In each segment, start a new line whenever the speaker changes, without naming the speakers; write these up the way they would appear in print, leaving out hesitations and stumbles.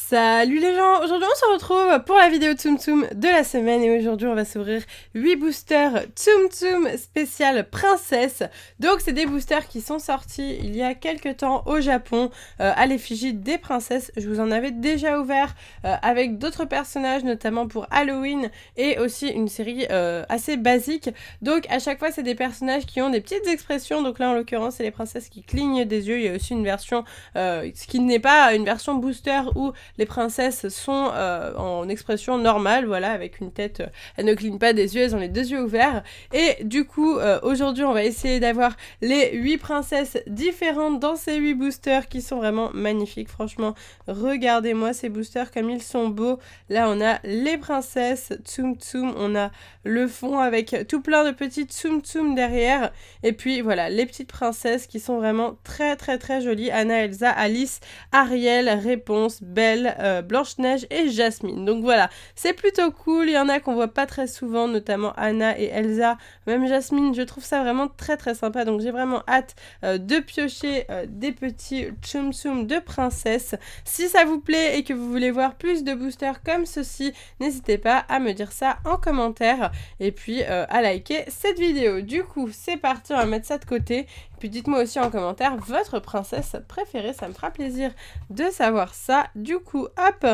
Salut les gens, aujourd'hui on se retrouve pour la vidéo Tsum Tsum de la semaine et aujourd'hui on va s'ouvrir 8 boosters Tsum Tsum spécial princesse. Donc c'est des boosters qui sont sortis il y a quelques temps au Japon à l'effigie des princesses. Je vous en avais déjà ouvert avec d'autres personnages, notamment pour Halloween et aussi une série assez basique. Donc à chaque fois c'est des personnages qui ont des petites expressions, donc là en l'occurrence c'est les princesses qui clignent des yeux. Il y a aussi une version, ce qui n'est pas une version booster où les princesses sont en expression normale, voilà, avec une tête, elles ne clignent pas des yeux, elles ont les deux yeux ouverts. Et du coup, aujourd'hui, on va essayer d'avoir les 8 princesses différentes dans ces 8 boosters qui sont vraiment magnifiques. Franchement, regardez-moi ces boosters comme ils sont beaux. Là, on a les princesses Tsum Tsum, on a le fond avec tout plein de petits Tsum Tsum derrière. Et puis, voilà, les petites princesses qui sont vraiment très, très, très jolies. Anna, Elsa, Alice, Ariel, Réponse, Belle, Blanche-Neige et Jasmine. Donc voilà, c'est plutôt cool. Il y en a qu'on voit pas très souvent, notamment Anna et Elsa. Même Jasmine, je trouve ça vraiment très très sympa. Donc j'ai vraiment hâte de piocher des petits Tsum Tsum de princesse. Si ça vous plaît et que vous voulez voir plus de boosters comme ceci, n'hésitez pas à me dire ça en commentaire et puis à liker cette vidéo. Du coup, c'est parti, on va mettre ça de côté. Et puis dites-moi aussi en commentaire votre princesse préférée, ça me fera plaisir de savoir ça. Du coup, hop,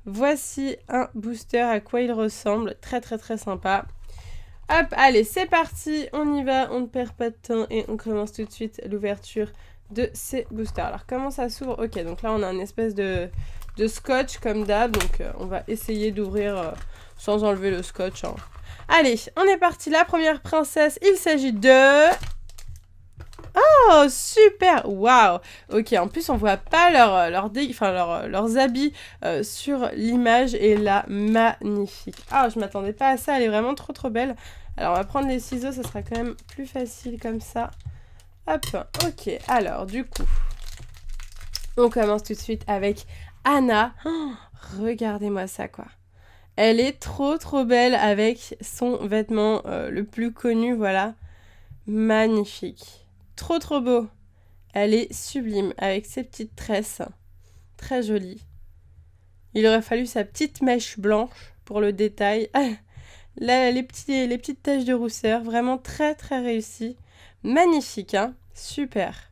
voici un booster, à quoi il ressemble, très très très sympa. Hop, allez, c'est parti, on y va, on ne perd pas de temps et on commence tout de suite l'ouverture de ces boosters. Alors, comment ça s'ouvre? Ok, donc là, on a une espèce de scotch comme d'hab, donc on va essayer d'ouvrir sans enlever le scotch, hein. Allez, on est parti, la première princesse, il s'agit de... Oh, super! Waouh! Ok, en plus, on voit pas leurs habits sur l'image. Et là, magnifique. Ah, je m'attendais pas à ça. Elle est vraiment trop, trop belle. Alors, on va prendre les ciseaux. Ça sera quand même plus facile comme ça. Hop, ok. Alors, du coup, on commence tout de suite avec Anna. Oh, regardez-moi ça, quoi. Elle est trop, trop belle avec son vêtement le plus connu, voilà. Magnifique. Trop trop beau. Elle est sublime avec ses petites tresses. Très jolie. Il aurait fallu sa petite mèche blanche pour le détail. Là, les petites taches de rousseur. Vraiment très très réussi. Magnifique, hein. Super.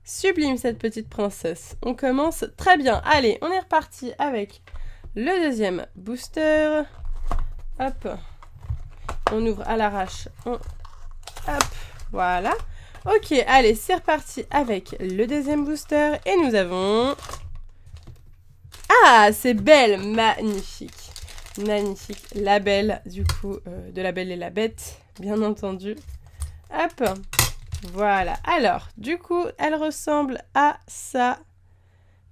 Sublime cette petite princesse. On commence très bien. Allez, on est reparti avec le deuxième booster. Hop. On ouvre à l'arrache. Hop. Voilà. Ok, allez, c'est reparti avec le deuxième booster. Et nous avons... Ah, c'est Belle, magnifique. Magnifique. La Belle, du coup, de La Belle et la Bête, bien entendu. Hop, voilà. Alors, du coup, elle ressemble à ça.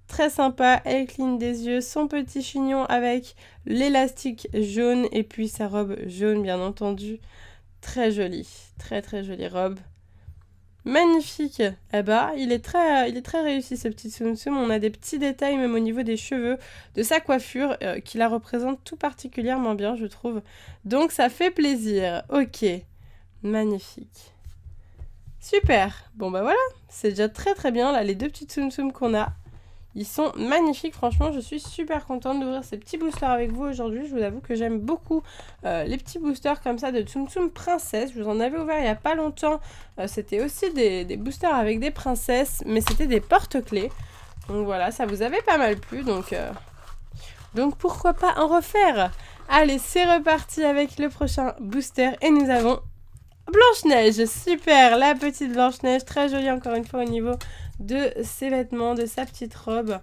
Très sympa, elle cligne des yeux, son petit chignon avec l'élastique jaune et puis sa robe jaune, bien entendu. Très jolie, très très jolie robe. Magnifique. Eh ben, il est très réussi ce petit Tsum Tsum. On a des petits détails même au niveau des cheveux, de sa coiffure, qui la représente tout particulièrement bien, je trouve. Donc ça fait plaisir. Ok. Magnifique. Super. Bon bah voilà, c'est déjà très très bien. Là, les deux petits Tsum Tsum qu'on a, ils sont magnifiques, franchement, je suis super contente d'ouvrir ces petits boosters avec vous aujourd'hui. Je vous avoue que j'aime beaucoup les petits boosters comme ça de Tsum Tsum Princesse. Je vous en avais ouvert il n'y a pas longtemps. C'était aussi des boosters avec des princesses, mais c'était des porte-clés. Donc voilà, ça vous avait pas mal plu, donc pourquoi pas en refaire? Allez, c'est reparti avec le prochain booster et nous avons... Blanche-Neige, super, la petite Blanche-Neige, très jolie encore une fois au niveau de ses vêtements, de sa petite robe,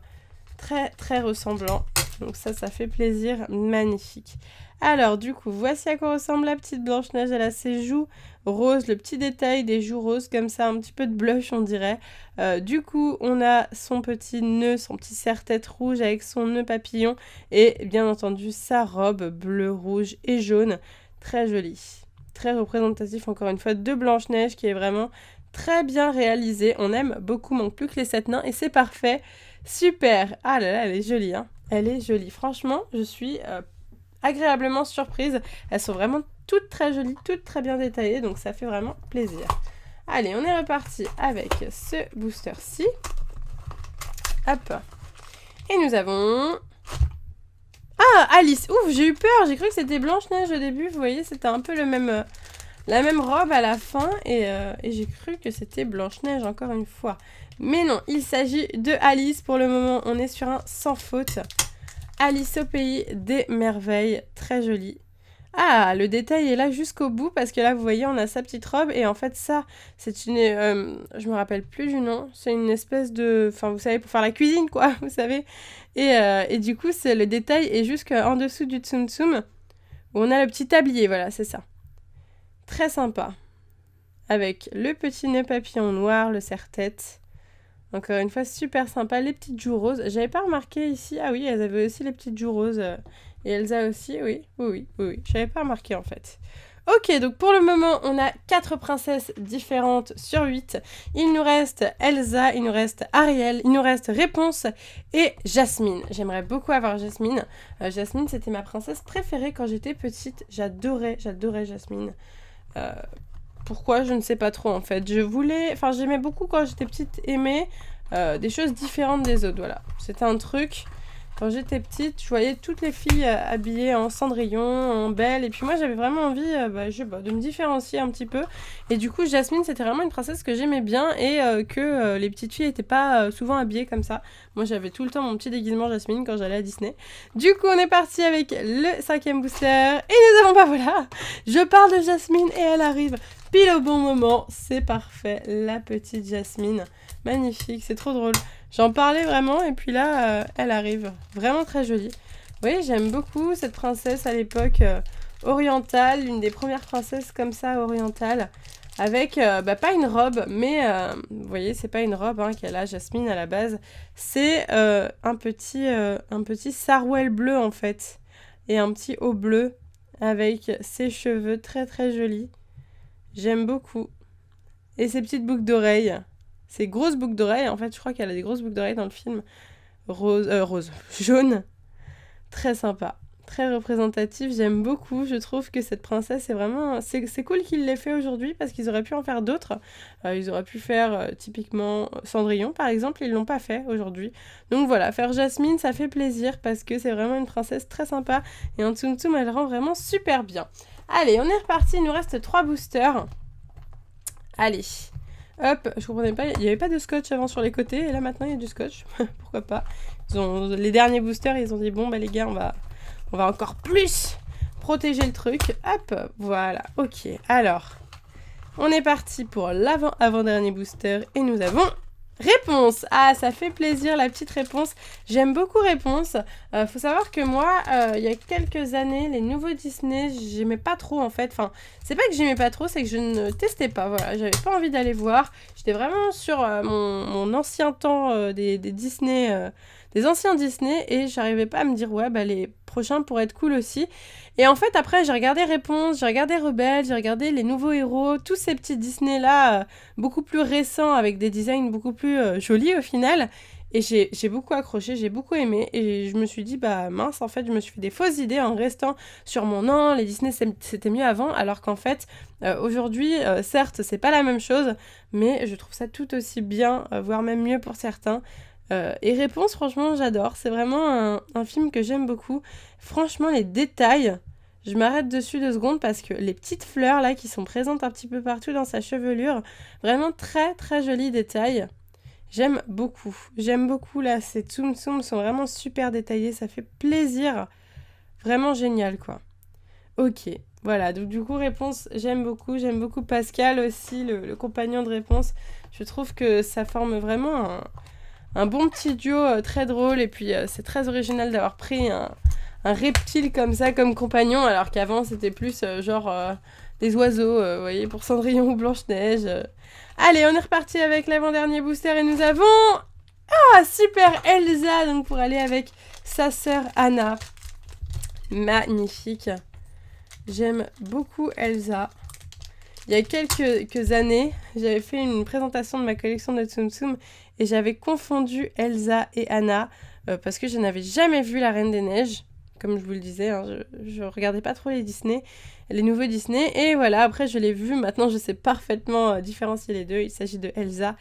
très très ressemblant, donc ça fait plaisir, magnifique. Alors du coup, voici à quoi ressemble la petite Blanche-Neige. Elle a ses joues roses, le petit détail des joues roses comme ça, un petit peu de blush on dirait. Du coup, on a son petit nœud, son petit serre-tête rouge avec son nœud papillon et bien entendu sa robe bleu, rouge et jaune, très jolie. Très représentatif encore une fois de Blanche-Neige qui est vraiment très bien réalisée. On aime beaucoup, manque plus que les 7 nains et c'est parfait. Super. Ah là là, elle est jolie, hein. Elle est jolie. Franchement, je suis agréablement surprise. Elles sont vraiment toutes très jolies, toutes très bien détaillées, donc ça fait vraiment plaisir. Allez, on est reparti avec ce booster-ci. Hop. Et nous avons Alice. Ouf, j'ai eu peur, j'ai cru que c'était Blanche-Neige au début, vous voyez, c'était un peu le même, la même robe à la fin, et j'ai cru que c'était Blanche-Neige encore une fois. Mais non, il s'agit de Alice, pour le moment, on est sur un sans faute. Alice au pays des merveilles, très joli. Ah, le détail est là jusqu'au bout, parce que là, vous voyez, on a sa petite robe, et en fait, ça, c'est une... je me rappelle plus du nom, c'est une espèce de... Enfin, vous savez, pour faire la cuisine, quoi, vous savez. Et du coup, c'est le détail est jusqu'en dessous du tsum tsum, où on a le petit tablier, voilà, c'est ça. Très sympa. Avec le petit nœud papillon noir, le serre-tête. Encore une fois, super sympa. Les petites joues roses. J'avais pas remarqué ici. Ah oui, elles avaient aussi les petites joues roses. Et Elsa aussi, oui. J'avais pas remarqué en fait. Ok, donc pour le moment, on a 4 princesses différentes sur 8. Il nous reste Elsa, il nous reste Ariel, il nous reste Réponse et Jasmine. J'aimerais beaucoup avoir Jasmine. Jasmine, c'était ma princesse préférée quand j'étais petite. J'adorais Jasmine. Pourquoi, je ne sais pas trop en fait. J'aimais beaucoup quand j'étais petite aimer des choses différentes des autres, voilà. C'était un truc, quand j'étais petite, je voyais toutes les filles habillées en Cendrillon, en Belle, et puis moi j'avais vraiment envie de me différencier un petit peu. Et du coup, Jasmine, c'était vraiment une princesse que j'aimais bien et que les petites filles n'étaient pas souvent habillées comme ça. Moi j'avais tout le temps mon petit déguisement Jasmine quand j'allais à Disney. Du coup, on est parti avec le 5e booster, et nous avons, voilà, je parle de Jasmine et elle arrive pile au bon moment, c'est parfait, la petite Jasmine, magnifique, c'est trop drôle. J'en parlais vraiment et puis là, elle arrive, vraiment très jolie. Vous voyez, j'aime beaucoup cette princesse à l'époque orientale, une des premières princesses comme ça orientales, avec, pas une robe, mais vous voyez, c'est pas une robe hein, qu'elle a, Jasmine, à la base, c'est un petit sarouel bleu en fait, et un petit haut bleu avec ses cheveux très très jolis. J'aime beaucoup. Et ces petites boucles d'oreilles. Ces grosses boucles d'oreilles. En fait, je crois qu'elle a des grosses boucles d'oreilles dans le film. Jaune. Très sympa. Très représentatif. J'aime beaucoup. Je trouve que cette princesse est vraiment... C'est cool qu'ils l'aient fait aujourd'hui parce qu'ils auraient pu en faire d'autres. Ils auraient pu faire typiquement Cendrillon, par exemple. Ils l'ont pas fait aujourd'hui. Donc voilà, faire Jasmine, ça fait plaisir parce que c'est vraiment une princesse très sympa. Et en Tsum Tsum, elle rend vraiment super bien. Allez, on est reparti, il nous reste 3 boosters. Allez, hop, je comprenais pas, il n'y avait pas de scotch avant sur les côtés, et là maintenant il y a du scotch, pourquoi pas. Les derniers boosters, ils ont dit, bon bah les gars, on va encore plus protéger le truc. Hop, voilà, ok. Alors, on est parti pour l'avant-dernier booster, et nous avons... Réponse. Ah, ça fait plaisir la petite Réponse. J'aime beaucoup Réponse. Faut savoir que moi, il y a quelques années, les nouveaux Disney, j'aimais pas trop en fait. Enfin, c'est pas que j'aimais pas trop, c'est que je ne testais pas. Voilà, j'avais pas envie d'aller voir. J'étais vraiment sur mon ancien temps des Disney, des anciens Disney, et j'arrivais pas à me dire ouais, bah les prochains pourraient être cool aussi. Et en fait, après, j'ai regardé Réponse, j'ai regardé Rebelle, j'ai regardé les nouveaux héros, tous ces petits Disney-là, beaucoup plus récents, avec des designs beaucoup plus jolis au final. Et j'ai beaucoup accroché, j'ai beaucoup aimé. Et je me suis dit, bah mince, en fait, je me suis fait des fausses idées en restant sur mon non, les Disney, c'était mieux avant. Alors qu'en fait, aujourd'hui, certes, c'est pas la même chose, mais je trouve ça tout aussi bien, voire même mieux pour certains. Et Réponse, franchement, j'adore. C'est vraiment un film que j'aime beaucoup. Franchement, les détails, je m'arrête dessus 2 secondes parce que les petites fleurs là qui sont présentes un petit peu partout dans sa chevelure, vraiment très très jolis détails. J'aime beaucoup là, ces Tsum Tsum sont vraiment super détaillés, ça fait plaisir. Vraiment génial quoi. Ok, voilà, donc du coup Réponse, j'aime beaucoup Pascal aussi, le compagnon de Réponse. Je trouve que ça forme vraiment un bon petit duo très drôle, et puis c'est très original d'avoir pris un reptile comme ça comme compagnon, alors qu'avant c'était plus des oiseaux, vous voyez, pour Cendrillon ou Blanche-Neige. Allez, on est reparti avec l'avant-dernier booster et nous avons... Ah, super, Elsa, donc pour aller avec sa sœur Anna. Magnifique. J'aime beaucoup Elsa. Il y a quelques années, j'avais fait une présentation de ma collection de Tsum Tsum et j'avais confondu Elsa et Anna parce que je n'avais jamais vu la Reine des Neiges. comme je vous le disais, hein, je regardais pas trop les nouveaux Disney, et voilà, après je l'ai vu, maintenant je sais parfaitement différencier les deux, il s'agit de Elsa,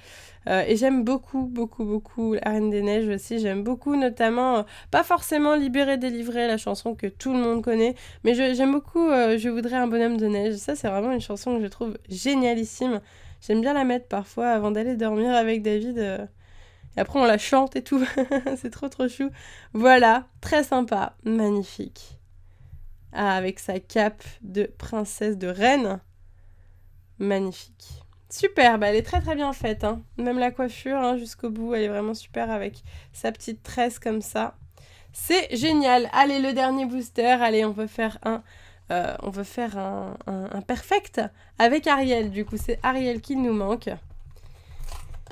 et j'aime beaucoup, beaucoup, beaucoup La Reine des Neiges aussi, j'aime beaucoup notamment, pas forcément Libéré, délivré, la chanson que tout le monde connaît, mais j'aime beaucoup Je voudrais un bonhomme de neige, ça c'est vraiment une chanson que je trouve génialissime, j'aime bien la mettre parfois avant d'aller dormir avec David, et après on la chante et tout, c'est trop trop chou, voilà, très sympa, magnifique. Ah, avec sa cape de princesse de reine. Magnifique. Super, bah elle est très très bien faite. Hein. Même la coiffure hein, jusqu'au bout, elle est vraiment super avec sa petite tresse comme ça. C'est génial. Allez, le dernier booster. Allez, on veut faire un perfect avec Ariel. Du coup, c'est Ariel qui nous manque.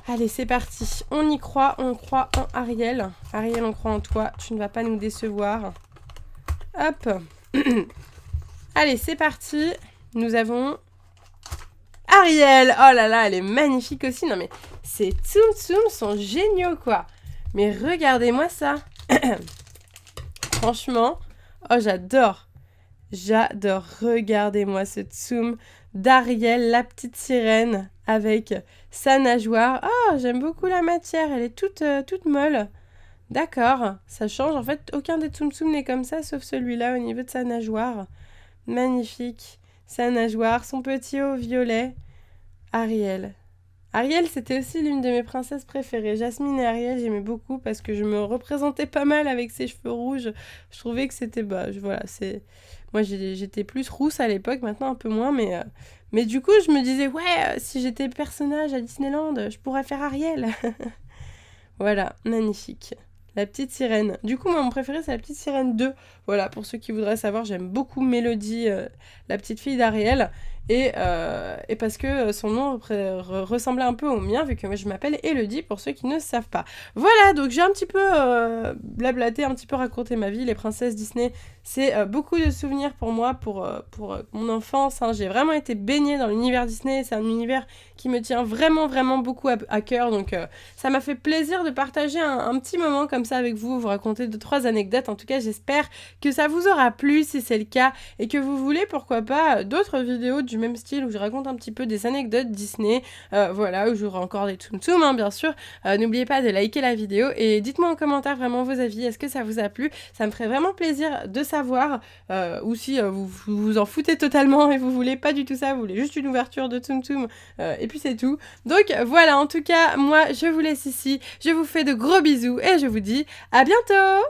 Allez, c'est parti. On y croit, on croit en Ariel. Ariel, on croit en toi. Tu ne vas pas nous décevoir. Hop. Allez, c'est parti. Nous avons Ariel. Oh là là, elle est magnifique aussi. Non mais ces Tsum Tsum sont géniaux quoi. Mais regardez-moi ça. Franchement, oh j'adore. J'adore. Regardez-moi ce Tsum d'Ariel, la petite sirène avec sa nageoire. Oh, j'aime beaucoup la matière. Elle est toute molle. D'accord, ça change. En fait, aucun des Tsum Tsum n'est comme ça, sauf celui-là au niveau de sa nageoire. Magnifique. Sa nageoire, son petit haut violet. Ariel. Ariel, c'était aussi l'une de mes princesses préférées. Jasmine et Ariel, j'aimais beaucoup parce que je me représentais pas mal avec ses cheveux rouges. Je trouvais que c'était... voilà, c'est... Moi, j'étais plus rousse à l'époque, maintenant un peu moins, mais du coup, je me disais, ouais, si j'étais personnage à Disneyland, je pourrais faire Ariel. Voilà, magnifique. La petite sirène. Du coup, moi, mon préféré, c'est la petite sirène 2. Voilà, pour ceux qui voudraient savoir, j'aime beaucoup Mélodie, la petite fille d'Ariel. Et parce que son nom ressemblait un peu au mien, vu que moi, je m'appelle Elodie, pour ceux qui ne savent pas. Voilà, donc j'ai un petit peu blablaté, un petit peu raconté ma vie. Les princesses Disney, c'est beaucoup de souvenirs pour moi, pour mon enfance. Hein. J'ai vraiment été baignée dans l'univers Disney. C'est un univers qui me tient vraiment, vraiment beaucoup à cœur. Donc, ça m'a fait plaisir de partager un petit moment comme ça avec vous, vous raconter 2-3 anecdotes. En tout cas, j'espère que ça vous aura plu si c'est le cas et que vous voulez, pourquoi pas, d'autres vidéos du même style où je raconte un petit peu des anecdotes Disney. Voilà, où j'aurai encore des Tsum Tsum, hein, bien sûr. N'oubliez pas de liker la vidéo et dites-moi en commentaire vraiment vos avis. Est-ce que ça vous a plu? Ça me ferait vraiment plaisir de savoir. Ou si vous vous en foutez totalement et vous voulez pas du tout ça, vous voulez juste une ouverture de Tsum Tsum. Et puis c'est tout. Donc voilà, en tout cas, moi je vous laisse ici. Je vous fais de gros bisous et je vous dis à bientôt!